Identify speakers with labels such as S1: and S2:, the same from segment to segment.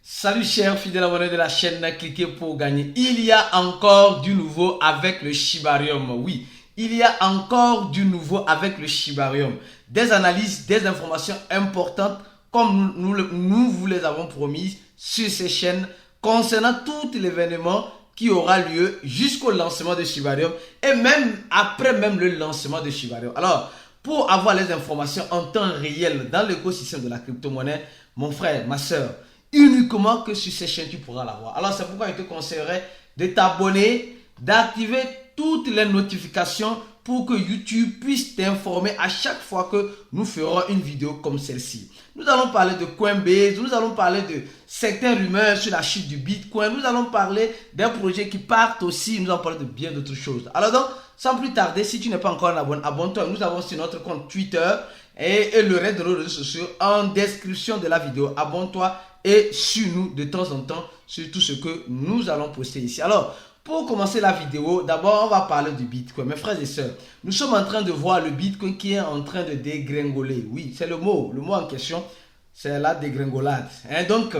S1: Salut chers fidèles abonnés de la chaîne, cliquez pour gagner. Il y a encore du nouveau avec le Shibarium. Oui, il y a encore du nouveau avec le Shibarium. Des analyses, des informations importantes comme nous vous les avons promises sur ces chaînes concernant tout l'événement qui aura lieu jusqu'au lancement de Shibarium et même après même le lancement de Shibarium. Alors, pour avoir les informations en temps réel dans l'écosystème de la crypto-monnaie, mon frère, ma soeur, uniquement que sur ces chaînes tu pourras l'avoir. Alors c'est pourquoi je te conseillerais de t'abonner, d'activer toutes les notifications pour que YouTube puisse t'informer à chaque fois que nous ferons une vidéo comme celle-ci. Nous allons parler de Coinbase, nous allons parler de certaines rumeurs sur la chute du Bitcoin, nous allons parler des projets qui partent aussi, nous allons parler de bien d'autres choses. Alors donc, sans plus tarder, si tu n'es pas encore un abonné, abonne-toi. Nous avons sur notre compte Twitter et le reste de nos réseaux sociaux en description de la vidéo. Abonne-toi et suis-nous de temps en temps sur tout ce que nous allons poster ici. Alors, pour commencer la vidéo, d'abord on va parler du Bitcoin. Mes frères et sœurs, nous sommes en train de voir le Bitcoin qui est en train de dégringoler. Oui, c'est le mot en question, c'est la dégringolade. Donc,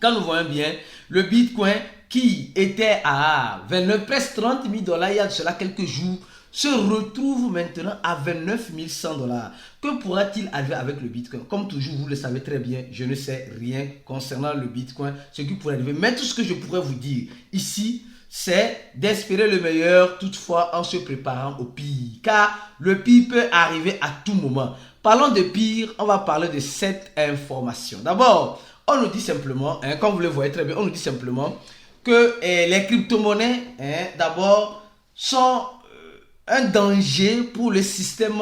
S1: quand nous voyons bien, le Bitcoin qui était à 29, presque 30 000 $ il y a de cela quelques jours, se retrouve maintenant à 29 100 $. Que pourra-t-il arriver avec le Bitcoin? Comme toujours, vous le savez très bien, je ne sais rien concernant le Bitcoin, ce qui pourrait arriver. Mais tout ce que je pourrais vous dire ici, c'est d'espérer le meilleur, toutefois en se préparant au pire. Car le pire peut arriver à tout moment. Parlons de pire, on va parler de cette information. D'abord, on nous dit simplement, comme vous le voyez très bien, on nous dit simplement que les crypto-monnaies, d'abord, sont un danger pour le système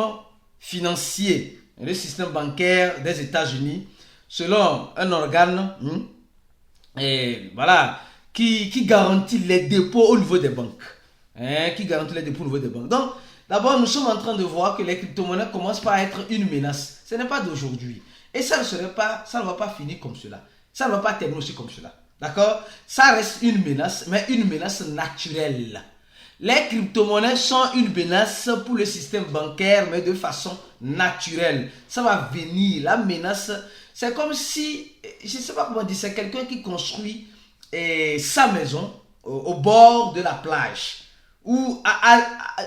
S1: financier, le système bancaire des États-Unis, selon un organe qui garantit les dépôts au niveau des banques. Donc, d'abord, nous sommes en train de voir que les crypto-monnaies commencent par être une menace. Ce n'est pas d'aujourd'hui. Et ça ne va pas finir comme cela. Ça ne va pas terminer aussi comme cela. D'accord? Ça reste une menace, mais une menace naturelle. Les crypto-monnaies sont une menace pour le système bancaire, mais de façon naturelle. Ça va venir. La menace, c'est comme si, je ne sais pas comment dire, c'est quelqu'un qui construit sa maison au bord de la plage. Ou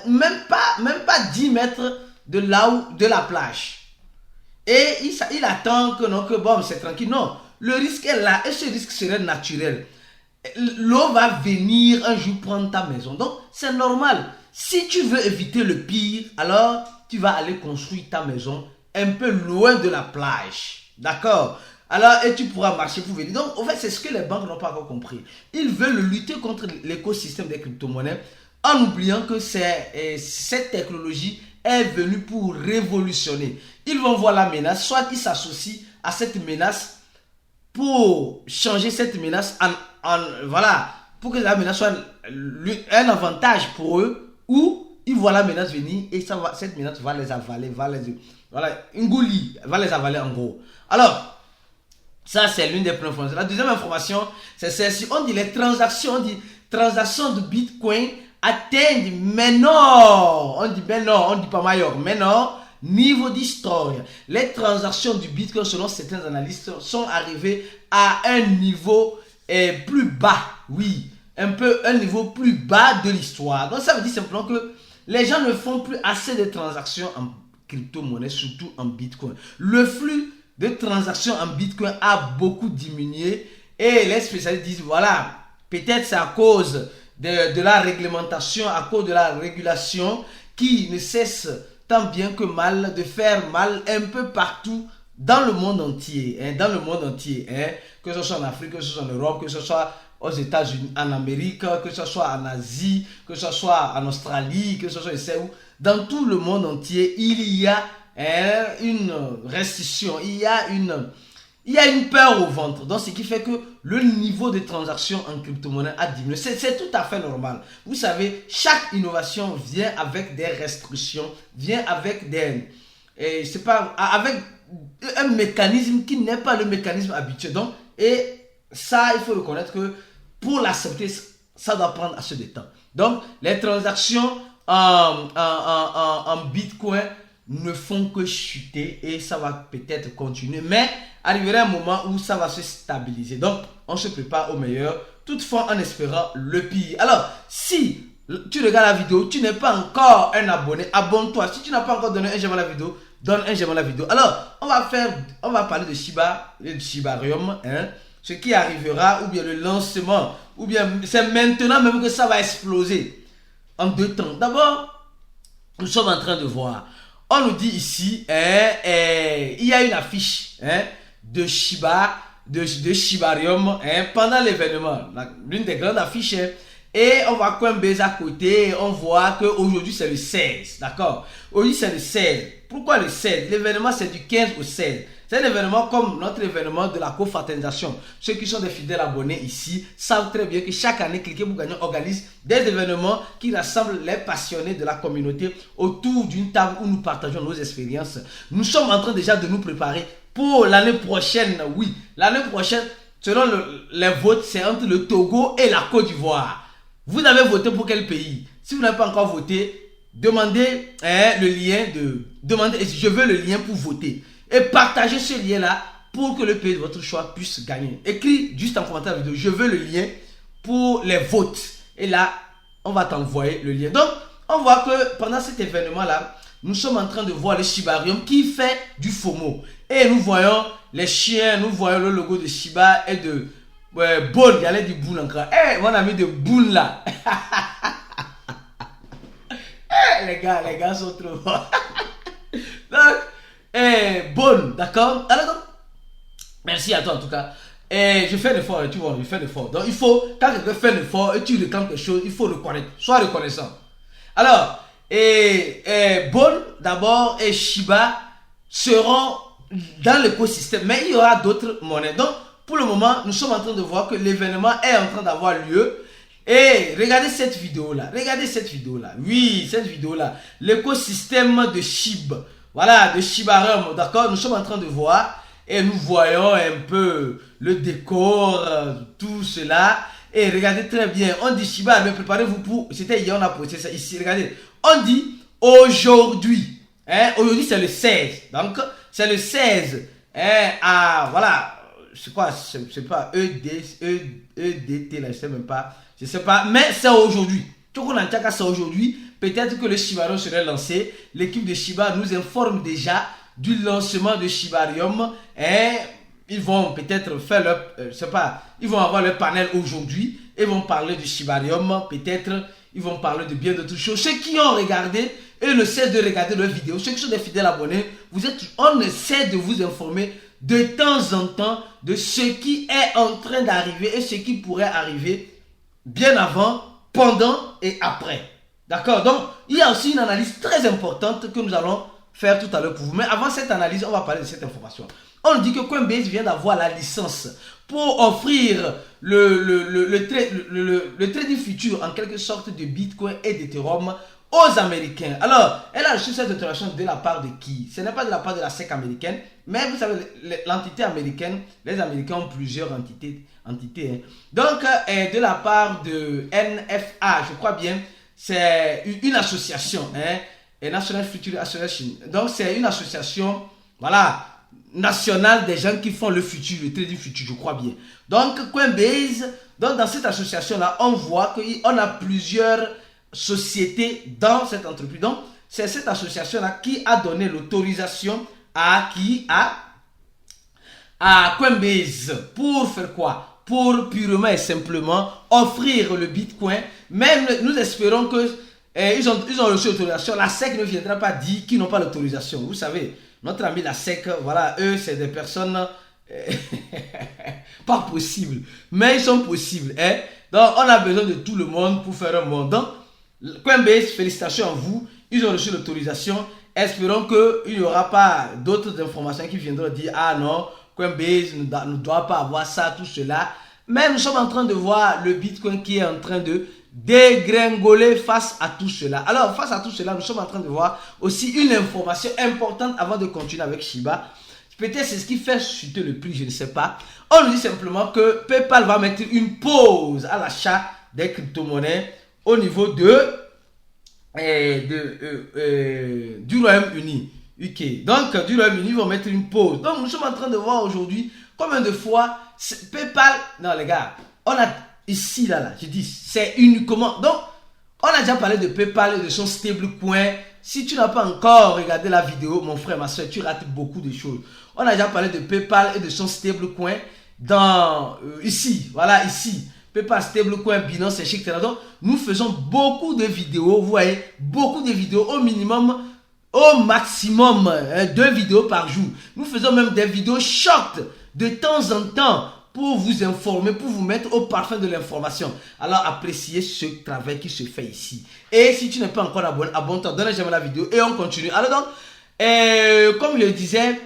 S1: même pas 10 mètres de la plage. Et il attend que bon, c'est tranquille. Non, le risque est là et ce risque serait naturel. L'eau va venir un jour prendre ta maison. Donc, c'est normal. Si tu veux éviter le pire, alors tu vas aller construire ta maison un peu loin de la plage. D'accord? Alors, et tu pourras marcher pour venir. Donc, en fait, c'est ce que les banques n'ont pas encore compris. Ils veulent lutter contre l'écosystème des crypto-monnaies en oubliant que cette technologie est venue pour révolutionner. Ils vont voir la menace, soit ils s'associent à cette menace pour changer cette menace pour que la menace soit un avantage pour eux, ou ils voient la menace venir et cette menace va les avaler, va les avaler en gros. Alors, ça c'est l'une des premières informations. La deuxième information, c'est celle-ci. On dit les transactions de Bitcoin atteignent, mais non, on dit pas meilleur, mais non, niveau d'histoire. Les transactions du Bitcoin, selon certains analystes, sont arrivées à un niveau plus bas. Oui, un niveau plus bas de l'histoire. Donc ça veut dire simplement que les gens ne font plus assez de transactions en crypto-monnaie, surtout en Bitcoin. Le flux de transactions en Bitcoin a beaucoup diminué et les spécialistes disent voilà, peut-être c'est à cause de la réglementation, à cause de la régulation qui ne cesse tant bien que mal de faire mal un peu partout dans le monde entier, que ce soit en Afrique, que ce soit en Europe, que ce soit aux États-Unis, en Amérique, que ce soit en Asie, que ce soit en Australie, que ce soit dans tout le monde entier, il y a une restriction, il y a une peur au ventre. Donc, ce qui fait que le niveau de transaction en crypto-monnaie a diminué. C'est tout à fait normal. Vous savez, chaque innovation vient avec des restrictions, vient avec avec un mécanisme qui n'est pas le mécanisme habituel. Donc, et ça, il faut reconnaître que pour l'accepter, ça doit prendre assez de temps. Donc, les transactions en Bitcoin ne font que chuter et ça va peut-être continuer. Mais arrivera un moment où ça va se stabiliser. Donc, on se prépare au meilleur, toutefois en espérant le pire. Alors, si tu regardes la vidéo, tu n'es pas encore un abonné, abonne-toi. Si tu n'as pas encore donné un j'aime à la vidéo, donne un j'aime à la vidéo. Alors, on va parler de Shiba, de Shibarium, hein, ce qui arrivera, ou bien le lancement, ou bien c'est maintenant même que ça va exploser en 2 temps. D'abord, nous sommes en train de voir, on nous dit ici, il y a une affiche de Shiba, de Shibarium pendant l'événement, l'une des grandes affiches. Et on voit Coinbase à côté, on voit qu'aujourd'hui c'est le 16, d'accord? Aujourd'hui c'est le 16. Pourquoi le 16? L'événement c'est du 15 au 16. C'est un événement comme notre événement de la co-fraternisation. Ceux qui sont des fidèles abonnés ici savent très bien que chaque année, Cliquez pour gagner organise des événements qui rassemblent les passionnés de la communauté autour d'une table où nous partageons nos expériences. Nous sommes en train déjà de nous préparer pour l'année prochaine. Oui, l'année prochaine, selon les votes, c'est entre le Togo et la Côte d'Ivoire. Vous avez voté pour quel pays? Si vous n'avez pas encore voté, demandez le lien je veux le lien pour voter. Et partagez ce lien-là pour que le pays de votre choix puisse gagner. Écris juste en commentaire la vidéo, je veux le lien pour les votes. Et là, on va t'envoyer le lien. Donc, on voit que pendant cet événement-là, nous sommes en train de voir le Shibarium qui fait du FOMO. Et nous voyons les chiens, nous voyons le logo de Shiba et de Boon. Il y a du Boon encore. Mon ami de Boon là. Les gars sont trop forts. Donc, Boon, d'accord? Alors, merci à toi en tout cas. Je fais l'effort, tu vois, je fais l'effort. Donc, il faut, quand quelqu'un fait l'effort et tu réclames quelque chose, il faut reconnaître. Sois reconnaissant. Alors, Boon d'abord et Shiba seront dans l'écosystème, mais il y aura d'autres monnaies. Donc, pour le moment, nous sommes en train de voir que l'événement est en train d'avoir lieu. Et regardez cette vidéo-là. Regardez cette vidéo-là. Oui, cette vidéo-là. L'écosystème de Shib. Voilà, de Shibarium. D'accord? Nous sommes en train de voir. Et nous voyons un peu le décor, tout cela. Et regardez très bien. On dit Shiba, mais préparez-vous pour... C'était hier, on a posté ça ici. Regardez. On dit aujourd'hui. Aujourd'hui, c'est le 16. Donc, c'est le 16. Voilà. C'est quoi? C'est pas EDT là, je sais même pas. Je sais pas, mais c'est aujourd'hui. Tout qu'on entend c'est aujourd'hui. Peut-être que le Shibarium serait lancé. L'équipe de Shiba nous informe déjà du lancement de Shibarium. Ils vont peut-être faire leur, je sais pas, ils vont avoir le panel aujourd'hui. Ils vont parler du Shibarium. Peut-être ils vont parler de bien d'autres choses. Ceux qui ont regardé et ne cessent de regarder leurs vidéos, ceux qui sont des fidèles abonnés, on essaie de vous informer de temps en temps de ce qui est en train d'arriver et ce qui pourrait arriver bien avant, pendant et après. D'accord? Donc, il y a aussi une analyse très importante que nous allons faire tout à l'heure pour vous. Mais avant cette analyse, on va parler de cette information. On dit que Coinbase vient d'avoir la licence pour offrir le trading futur en quelque sorte de Bitcoin et d'Ethereum aux Américains. Alors, elle a reçu cette autorisation de la part de qui? Ce n'est pas de la part de la SEC américaine, mais vous savez, l'entité américaine, les Américains ont plusieurs entités. Donc, de la part de NFA, je crois bien, c'est une association, National Future Association. Donc, c'est une association, voilà, nationale des gens qui font le futur, le trading futur, je crois bien. Donc, Coinbase, donc dans cette association-là, on voit qu'on a plusieurs sociétés dans cette entreprise. Donc, c'est cette association-là qui a donné l'autorisation à Coinbase. Pour faire quoi? Pour purement et simplement offrir le Bitcoin. Même nous espérons que ils ont reçu l'autorisation. La SEC ne viendra pas dire qu'ils n'ont pas l'autorisation. Vous savez, notre ami la SEC, voilà, eux, c'est des personnes pas possibles. Mais ils sont possibles. Donc, on a besoin de tout le monde pour faire un monde. Donc, Coinbase, félicitations à vous. Ils ont reçu l'autorisation. Espérons qu'il n'y aura pas d'autres informations qui viendront dire ah non, Coinbase ne doit pas avoir ça, tout cela. Mais nous sommes en train de voir le Bitcoin qui est en train de dégringoler face à tout cela. Alors, face à tout cela, nous sommes en train de voir aussi une information importante avant de continuer avec Shiba. Peut-être c'est ce qui fait chuter le prix, je ne sais pas. On nous dit simplement que PayPal va mettre une pause à l'achat des crypto-monnaies au niveau du Royaume-Uni. UK. Donc, du Royaume-Uni, ils vont mettre une pause. Donc, nous sommes en train de voir aujourd'hui combien de fois PayPal... Non, les gars, on a ici, là, je dis, c'est uniquement... Donc, on a déjà parlé de PayPal et de son stablecoin. Si tu n'as pas encore regardé la vidéo, mon frère, ma soeur, tu rates beaucoup de choses. On a déjà parlé de PayPal et de son stablecoin dans... ici, voilà, ici. PayPal, stablecoin, Binance, etc. Donc, nous faisons beaucoup de vidéos, vous voyez, beaucoup de vidéos au minimum... Au maximum 2 vidéos par jour. Nous faisons même des vidéos short de temps en temps pour vous informer, pour vous mettre au parfum de l'information. Alors appréciez ce travail qui se fait ici. Et si tu n'es pas encore abonné, abonne-toi, donne-moi la vidéo et on continue. Alors donc, comme je le disais,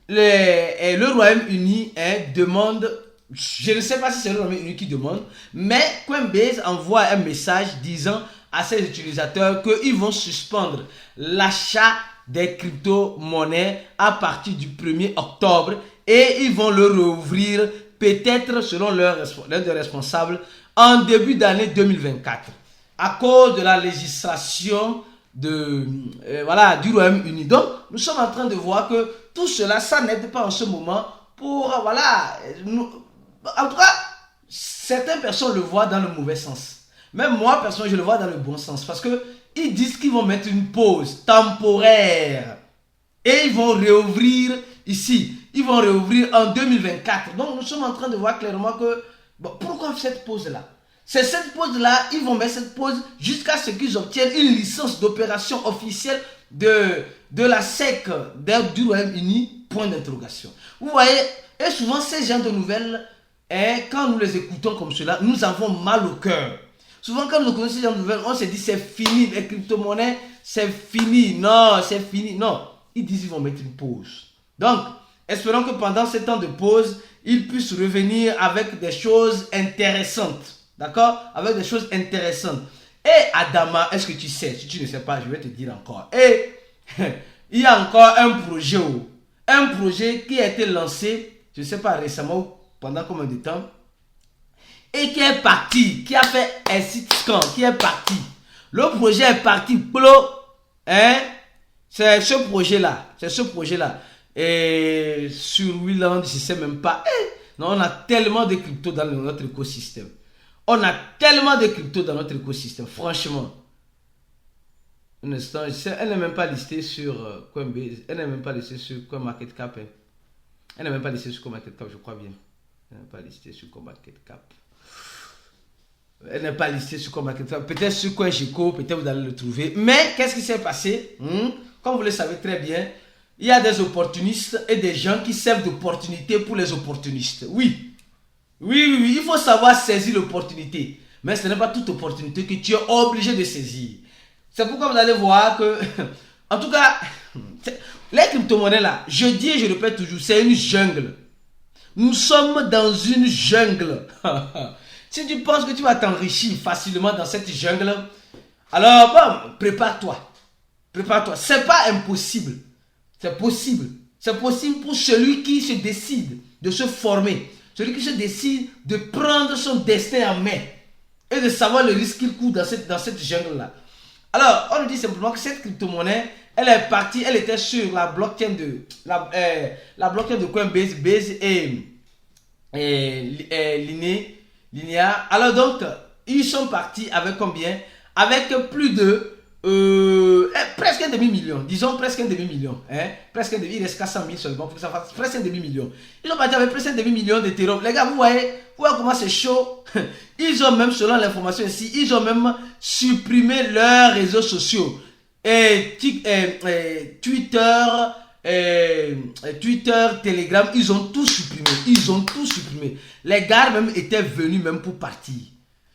S1: le Royaume-Uni demande, je ne sais pas si c'est le Royaume-Uni qui demande, mais Coinbase envoie un message disant à ses utilisateurs qu'ils vont suspendre l'achat des crypto-monnaies à partir du 1er octobre et ils vont le rouvrir peut-être selon l'un des responsables en début d'année 2024 à cause de la législation voilà, du Royaume-Uni. Donc nous sommes en train de voir que tout cela, ça n'aide pas en ce moment pour, voilà, en tout cas, certaines personnes le voient dans le mauvais sens. Même moi, personnellement, je le vois dans le bon sens. Parce que ils disent qu'ils vont mettre une pause temporaire. Et ils vont réouvrir ici. Ils vont réouvrir en 2024. Donc, nous sommes en train de voir clairement que... Bon, pourquoi cette pause-là? C'est cette pause-là, ils vont mettre cette pause jusqu'à ce qu'ils obtiennent une licence d'opération officielle de la SEC du Royaume-Uni. Point d'interrogation. Vous voyez, et souvent, ces genres de nouvelles, quand nous les écoutons comme cela, nous avons mal au cœur. Souvent, quand nous connaissons ces nouvelles, on se dit c'est fini, les crypto-monnaies, c'est fini. Non, c'est fini. Non, ils disent qu'ils vont mettre une pause. Donc, espérons que pendant ce temps de pause, ils puissent revenir avec des choses intéressantes. D'accord? Avec des choses intéressantes. Et Adama, est-ce que tu sais? Si tu ne sais pas, je vais te dire encore. Et il y a encore un projet. Un projet qui a été lancé, je ne sais pas récemment ou pendant combien de temps. Et qui est parti, qui a fait un site scan, qui est parti. Le projet est parti, c'est ce projet-là. Et sur Willand, je ne sais même pas. Non, on a tellement de cryptos dans notre écosystème. Franchement. Un instant, elle n'est même pas listée sur Coinbase, elle n'est même pas listée sur CoinMarketCap. Elle n'est même pas listée sur CoinMarketCap, je crois bien. Elle n'est pas listée sur CoinMarketCap. Elle n'est pas listée sur CoinMarketCap. Peut-être sur CoinGecko, peut-être vous allez le trouver. Mais qu'est-ce qui s'est passé? Comme vous le savez très bien, il y a des opportunistes et des gens qui servent d'opportunité pour les opportunistes. Oui, il faut savoir saisir l'opportunité. Mais ce n'est pas toute opportunité que tu es obligé de saisir. C'est pourquoi vous allez voir que, en tout cas, les crypto-monnaies là, je dis et je répète toujours, c'est une jungle. Nous sommes dans une jungle. Si tu penses que tu vas t'enrichir facilement dans cette jungle, alors bon, prépare-toi. C'est pas impossible. C'est possible. C'est possible pour celui qui se décide de se former. Celui qui se décide de prendre son destin en main. Et de savoir le risque qu'il court dans cette jungle-là. Alors, on nous dit simplement que cette crypto-monnaie, elle est partie, elle était sur la blockchain la blockchain de Coinbase, Base et Linea. Alors donc, ils sont partis avec combien? Avec plus de presque un demi-million. Disons presque un demi-million. Il reste 400 000 seulement pour que ça fasse presque un demi-million. Ils sont partis avec presque un demi-million d'Ethereum. Les gars, vous voyez comment c'est chaud? Ils ont même, selon l'information ici, ils ont même supprimé leurs réseaux sociaux. Twitter, Telegram, ils ont tout supprimé. Les gars même étaient venus même pour partir.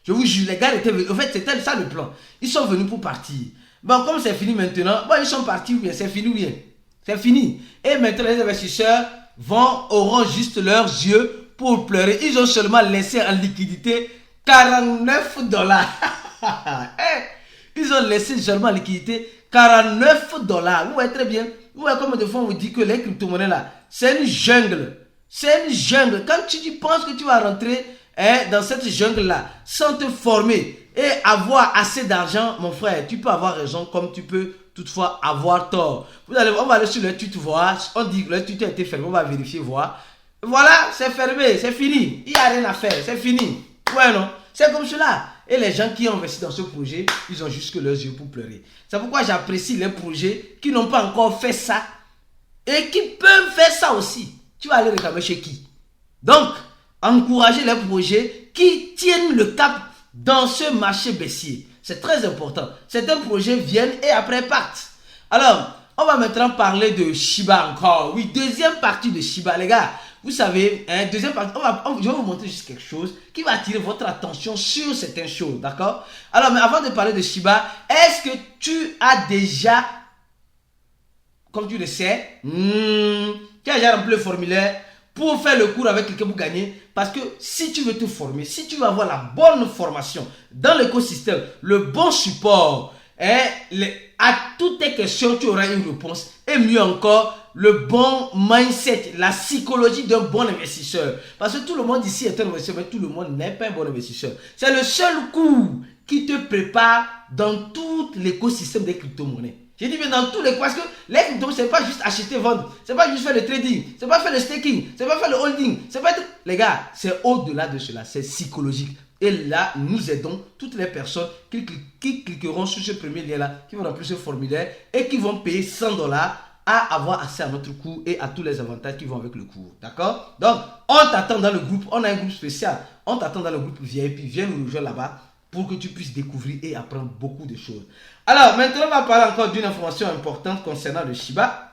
S1: Je vous jure, les gars étaient venus. En fait, c'était ça le plan. Ils sont venus pour partir. Bon, comme c'est fini maintenant, bon, ils sont partis ou bien c'est fini ou bien. C'est fini. Et maintenant, les investisseurs auront juste leurs yeux pour pleurer. Ils ont seulement laissé en liquidité $49. Ils ont laissé seulement en liquidité $49. Vous voyez très bien. Vous voyez comme des fois on vous dit que les crypto-monnaies là, c'est une jungle. Quand tu penses que tu vas rentrer dans cette jungle là, sans te former et avoir assez d'argent, mon frère, tu peux avoir raison comme tu peux toutefois avoir tort. On va aller sur le tweet voir, on dit que le tweet a été fermé, on va vérifier voir. Voilà, c'est fermé, c'est fini. Il n'y a rien à faire, c'est fini. Ouais, non? C'est comme cela. Et les gens qui ont investi dans ce projet, ils ont juste que leurs yeux pour pleurer. C'est pourquoi j'apprécie les projets qui n'ont pas encore fait ça et qui peuvent faire ça aussi. Tu vas aller réclamer chez qui? Donc, encourager les projets qui tiennent le cap dans ce marché baissier. C'est très important. Certains projets viennent et après partent. Alors, on va maintenant parler de Shiba encore. Oui, deuxième partie de Shiba, les gars. Vous savez, deuxième partie, je vais vous montrer juste quelque chose qui va attirer votre attention sur certaines choses, d'accord? Alors, mais avant de parler de Shiba, est-ce que tu as déjà, comme tu le sais, tu as déjà rempli le formulaire pour faire le cours avec quelqu'un pour gagner? Parce que si tu veux te former, si tu veux avoir la bonne formation dans l'écosystème, le bon support, à toutes tes questions, tu auras une réponse. Et mieux encore, le bon mindset, la psychologie d'un bon investisseur. Parce que tout le monde ici est un investisseur, mais tout le monde n'est pas un bon investisseur. C'est le seul cours qui te prépare dans tout l'écosystème des crypto-monnaies. J'ai dit bien dans tous les cours, parce que les crypto-monnaies, c'est pas juste acheter, vendre. C'est pas juste faire le trading. C'est pas faire le staking. C'est pas faire le holding. C'est pas être... Les gars, c'est au-delà de cela. C'est psychologique. Et là, nous aidons toutes les personnes qui cliqueront sur ce premier lien-là, qui vont remplir ce formulaire et qui vont payer $100 à avoir accès à notre cours et à tous les avantages qui vont avec le cours. D'accord? Donc, on t'attend dans le groupe. On a un groupe spécial. On t'attend dans le groupe VIP. Viens nous rejoindre là-bas pour que tu puisses découvrir et apprendre beaucoup de choses. Alors, maintenant, on va parler encore d'une information importante concernant le Shiba.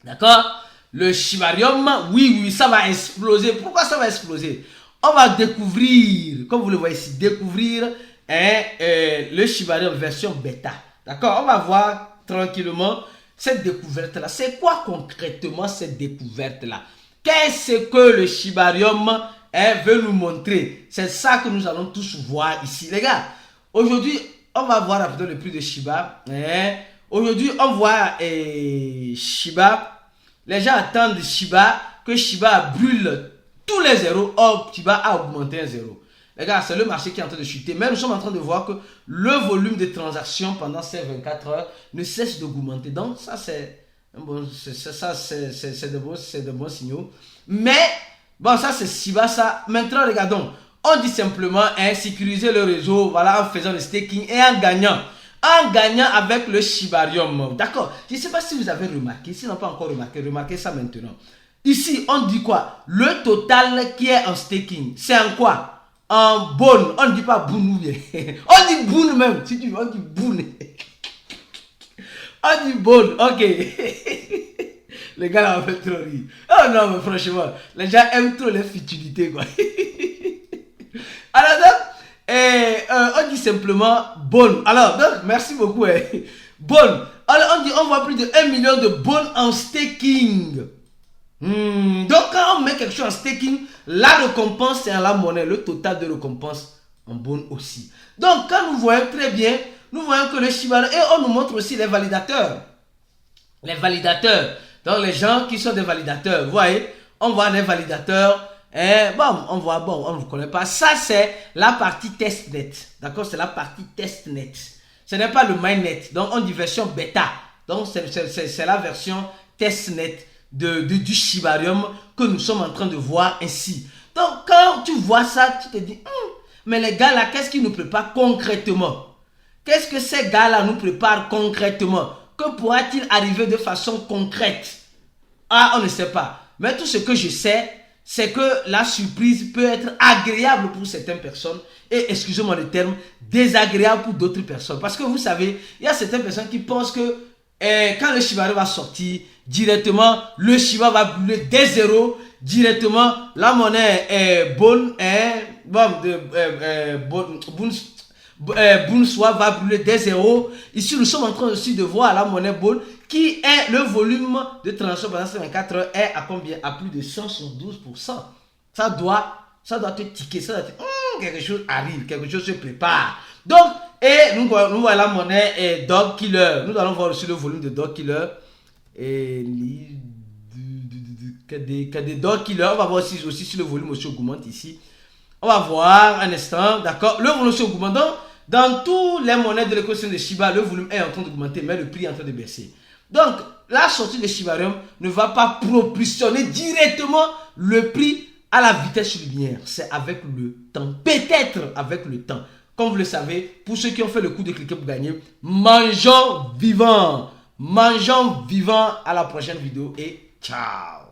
S1: D'accord? Le Shibarium, oui, ça va exploser. Pourquoi ça va exploser? On va découvrir, comme vous le voyez ici, le Shibarium version bêta. D'accord? On va voir tranquillement cette découverte-là. C'est quoi concrètement cette découverte-là? Qu'est-ce que le Shibarium veut nous montrer? C'est ça que nous allons tous voir ici. Les gars, aujourd'hui, on va voir rapidement le prix de Shiba. Aujourd'hui, on voit Shiba. Les gens attendent Shiba, que Shiba brûle tous les zéros. Or, Shiba a augmenté un zéro. Les gars, c'est le marché qui est en train de chuter. Mais nous sommes en train de voir que le volume de transactions pendant ces 24 heures ne cesse d'augmenter. Donc, ça, c'est bon, de bons signaux. Mais, bon, ça, c'est Shiba, ça. Maintenant, regardons. On dit simplement sécuriser le réseau, voilà, en faisant le staking et en gagnant. En gagnant avec le Shibarium. D'accord? Je ne sais pas si vous avez remarqué. Si vous n'avez pas encore remarqué, remarquez ça maintenant. Ici, on dit quoi? Le total qui est en staking, c'est en quoi? En bonne. On ne dit pas boon ou bien. On dit boon même. Si tu veux, on dit boon. On dit bonne. Ok. Les gars là, on fait trop rire. Oh non, mais franchement, les gens aiment trop les futilités, quoi. Alors donc, on dit simplement bonne. Alors donc, merci beaucoup. Bonne. Alors on dit, on voit plus de 1 million de bonnes en staking. Donc quand on met quelque chose en staking, la récompense c'est en la monnaie, le total de récompense en bonne aussi. Donc quand nous voyons très bien, nous voyons que le Shiba, et on nous montre aussi les validateurs. Les validateurs, donc les gens qui sont des validateurs, vous voyez, on voit les validateurs. On voit, on ne connaît pas. Ça, c'est la partie testnet. D'accord? C'est la partie testnet. Ce n'est pas le mainnet. Donc, on dit version bêta. Donc, c'est la version testnet du Shibarium que nous sommes en train de voir ici. Donc, quand tu vois ça, tu te dis, mais les gars là, qu'est-ce qu'ils nous préparent concrètement? Qu'est-ce que ces gars-là nous préparent concrètement? Que pourra-t-il arriver de façon concrète? Ah, on ne sait pas. Mais tout ce que je sais, c'est que la surprise peut être agréable pour certaines personnes et, excusez-moi le terme, désagréable pour d'autres personnes. Parce que vous savez, il y a certaines personnes qui pensent que quand le Shiba va sortir, directement, le Shiba va brûler des zéros, directement, la monnaie est bonne, Boonswap va brûler des zéros. Ici, nous sommes en train aussi de voir la monnaie bonne qui est le volume de transaction pendant ces 24 heures est à combien? À plus de 112%. Ça doit te tiquer, ça doit te... quelque chose arrive, quelque chose se prépare. Donc, et nous voyons la monnaie Dog Killer. Nous allons voir aussi le volume de Dog Killer. Et des Dog Killer. On va voir aussi si le volume aussi augmente ici. On va voir un instant, d'accord. Le volume aussi augmente. Donc, dans toutes les monnaies de l'équation de Shiba, le volume est en train d'augmenter, mais le prix est en train de baisser. Donc, la sortie de Shibarium ne va pas propulsionner directement le prix à la vitesse lumière. C'est avec le temps. Peut-être avec le temps. Comme vous le savez, pour ceux qui ont fait le coup de cliquer pour gagner, mangeons vivant. Mangeons vivant. À la prochaine vidéo et ciao.